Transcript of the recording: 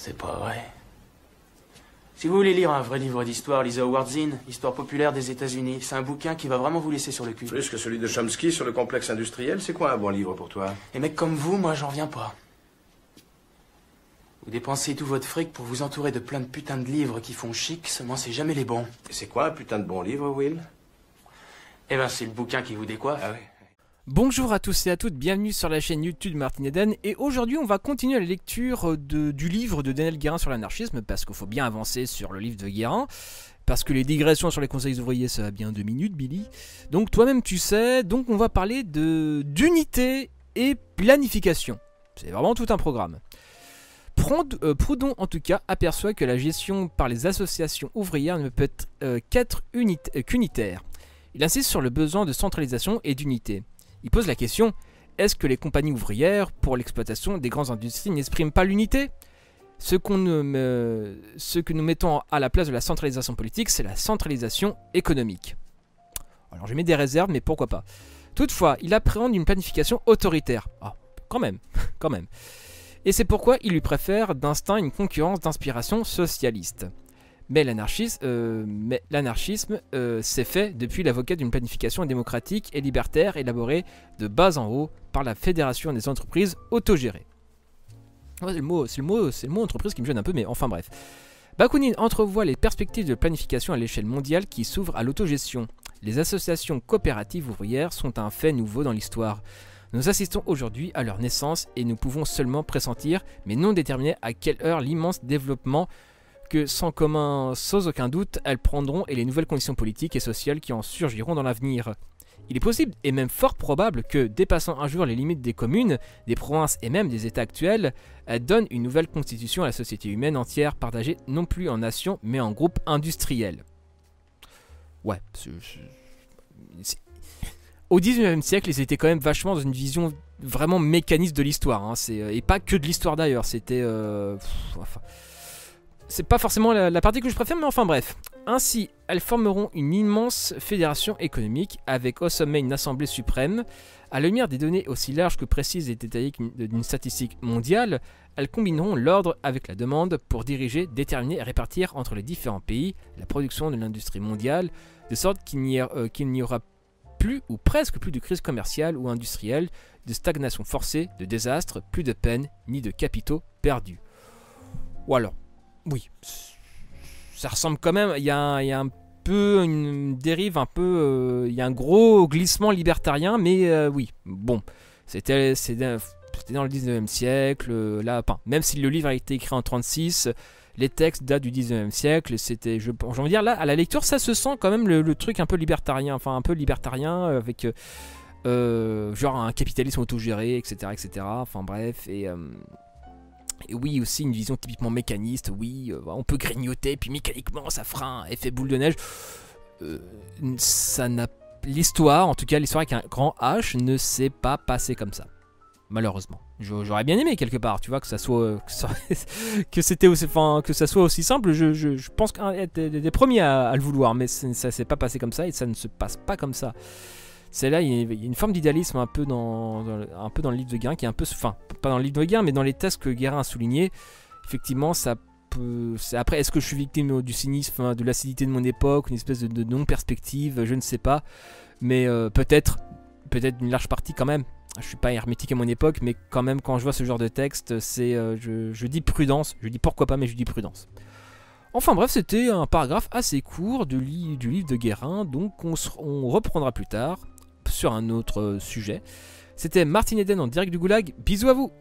C'est pas vrai. Si vous voulez lire un vrai livre d'histoire, lisez Howard Zinn, Histoire populaire des États-Unis. C'est un bouquin qui va vraiment vous laisser sur le cul. Plus que celui de Chomsky sur le complexe industriel, c'est quoi un bon livre pour toi? Les mecs comme vous, moi, j'en viens pas. Vous dépensez tout votre fric pour vous entourer de plein de putains de livres qui font chic, seulement c'est jamais les bons. Et c'est quoi un putain de bon livre, Will? Eh ben, c'est le bouquin qui vous décoiffe. Ah oui. Bonjour à tous et à toutes, bienvenue sur la chaîne YouTube Martin Eden, et aujourd'hui on va continuer la lecture du livre de Daniel Guérin sur l'anarchisme, parce qu'il faut bien avancer sur le livre de Guérin, parce que les digressions sur les conseils ouvriers ça va bien 2 minutes, Billy. Donc toi-même tu sais, donc on va parler d'unité et planification, c'est vraiment tout un programme. Proudhon en tout cas aperçoit que la gestion par les associations ouvrières ne peut être qu'être qu'unitaire. Il insiste sur le besoin de centralisation et d'unité. Il pose la question, est-ce que les compagnies ouvrières, pour l'exploitation des grandes industries, n'expriment pas l'unité ? Ce que nous mettons à la place de la centralisation politique, c'est la centralisation économique. Alors je mets des réserves, mais pourquoi pas. Toutefois, il appréhende une planification autoritaire. Ah, quand même, quand même. Et c'est pourquoi il lui préfère d'instinct une concurrence d'inspiration socialiste. Mais l'anarchisme s'est fait depuis l'avocat d'une planification démocratique et libertaire élaborée de bas en haut par la Fédération des entreprises autogérées. Ouais, c'est le mot entreprise qui me gêne un peu, mais enfin bref. Bakounine entrevoit les perspectives de planification à l'échelle mondiale qui s'ouvrent à l'autogestion. Les associations coopératives ouvrières sont un fait nouveau dans l'histoire. Nous assistons aujourd'hui à leur naissance et nous pouvons seulement pressentir, mais non déterminer à quelle heure l'immense développement que sans aucun doute, elles prendront et les nouvelles conditions politiques et sociales qui en surgiront dans l'avenir. Il est possible, et même fort probable, que, dépassant un jour les limites des communes, des provinces et même des États actuels, elles donnent une nouvelle constitution à la société humaine entière, partagée non plus en nations, mais en groupes industriels. Ouais, au XIXe siècle, ils étaient quand même vachement dans une vision vraiment mécaniste de l'histoire, hein, et pas que de l'histoire d'ailleurs, c'était... C'est pas forcément la partie que je préfère, mais enfin bref. Ainsi, elles formeront une immense fédération économique, avec au sommet une assemblée suprême. À la lumière des données aussi larges que précises et détaillées d'une statistique mondiale, elles combineront l'ordre avec la demande pour diriger, déterminer et répartir entre les différents pays la production de l'industrie mondiale, de sorte qu'il n'y aura plus ou presque plus de crise commerciale ou industrielle, de stagnation forcée, de désastres, plus de peine, ni de capitaux perdus. Ou alors, oui, ça ressemble quand même, il y a un peu une dérive, un peu, il y a un gros glissement libertarien, mais oui, bon, c'était dans le 19e siècle, là, même si le livre a été écrit en 1936, les textes datent du 19e siècle, c'était, je veux dire, là, à la lecture, ça se sent quand même le truc un peu libertarien, avec genre un capitalisme autogéré, etc., enfin bref, et oui, aussi une vision typiquement mécaniste, oui, on peut grignoter, puis mécaniquement ça fera un effet boule de neige. L'histoire, en tout cas l'histoire avec un grand H, ne s'est pas passée comme ça. Malheureusement. J'aurais bien aimé quelque part, tu vois, que ça soit que ça soit aussi simple. Je pense qu'être des premiers à le vouloir, mais ça s'est pas passé comme ça et ça ne se passe pas comme ça. C'est là, il y a une forme d'idéalisme un peu dans le livre de Guérin, qui est un peu, enfin, pas dans le livre de Guérin, mais dans les textes que Guérin a soulignés. Effectivement, ça peut. Après, est-ce que je suis victime du cynisme, de l'acidité de mon époque, une espèce de non-perspective, je ne sais pas. Mais peut-être une large partie quand même. Je suis pas hermétique à mon époque, mais quand même, quand je vois ce genre de texte, je dis prudence. Je dis pourquoi pas, mais je dis prudence. Enfin bref, c'était un paragraphe assez court du livre de Guérin, donc on reprendra plus tard sur un autre sujet. C'était Martin Eden en direct du Goulag, bisous à vous!